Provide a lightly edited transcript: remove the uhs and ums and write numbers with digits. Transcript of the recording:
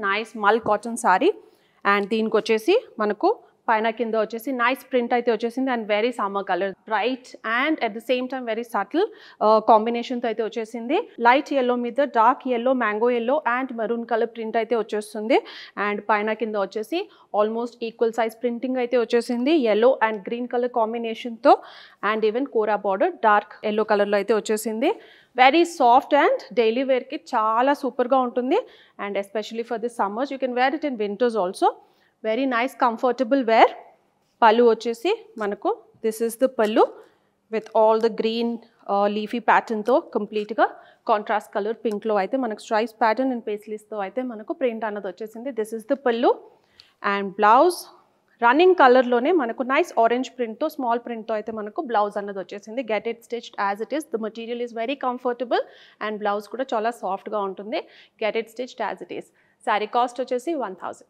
Nice మల్ cotton sorry and దీనికి వచ్చేసి మనకు పైన కింద వచ్చేసి నైస్ ప్రింట్ అయితే వచ్చేసింది and very summer colour bright and at the same time very subtle కాంబినేషన్తో అయితే వచ్చేసింది. లైట్ ఎల్లో మీద dark yellow, mango yellow and maroon colour print అయితే వచ్చేస్తుంది అండ్ పైన కింద వచ్చేసి ఆల్మోస్ట్ ఈక్వల్ సైజ్ ప్రింటింగ్ అయితే వచ్చేసింది ఎల్లో అండ్ గ్రీన్ కలర్ కాంబినేషన్తో and even kora border dark yellow కలర్లో అయితే వచ్చేసింది. వెరీ సాఫ్ట్ అండ్ డైలీ వేర్కి చాలా సూపర్గా ఉంటుంది and especially for the summers you can wear it in winters also. Very nice comfortable wear. Pallu వచ్చేసి మనకు this is the pallu with all the green leafy ప్యాటర్న్తో కంప్లీట్గా కాంట్రాస్ట్ కలర్ పింక్లో అయితే మనకు స్ట్రైప్స్ ప్యాటర్న్ అండ్ పేస్లీస్తో అయితే మనకు ప్రింట్ అన్నది వచ్చేసింది. దిస్ ఇస్ ద పళ్ళు అండ్ బ్లౌజ్ రన్నింగ్ కలర్లోనే మనకు నైస్ ఆరెంజ్ ప్రింట్తో స్మాల్ ప్రింట్తో అయితే మనకు బ్లౌజ్ అన్నది వచ్చేసింది. Get it stitched as it is. The material is very comfortable and blouse కూడా చాలా సాఫ్ట్గా ఉంటుంది. Get it stitched as it is. Sari cost వచ్చేసి 1000.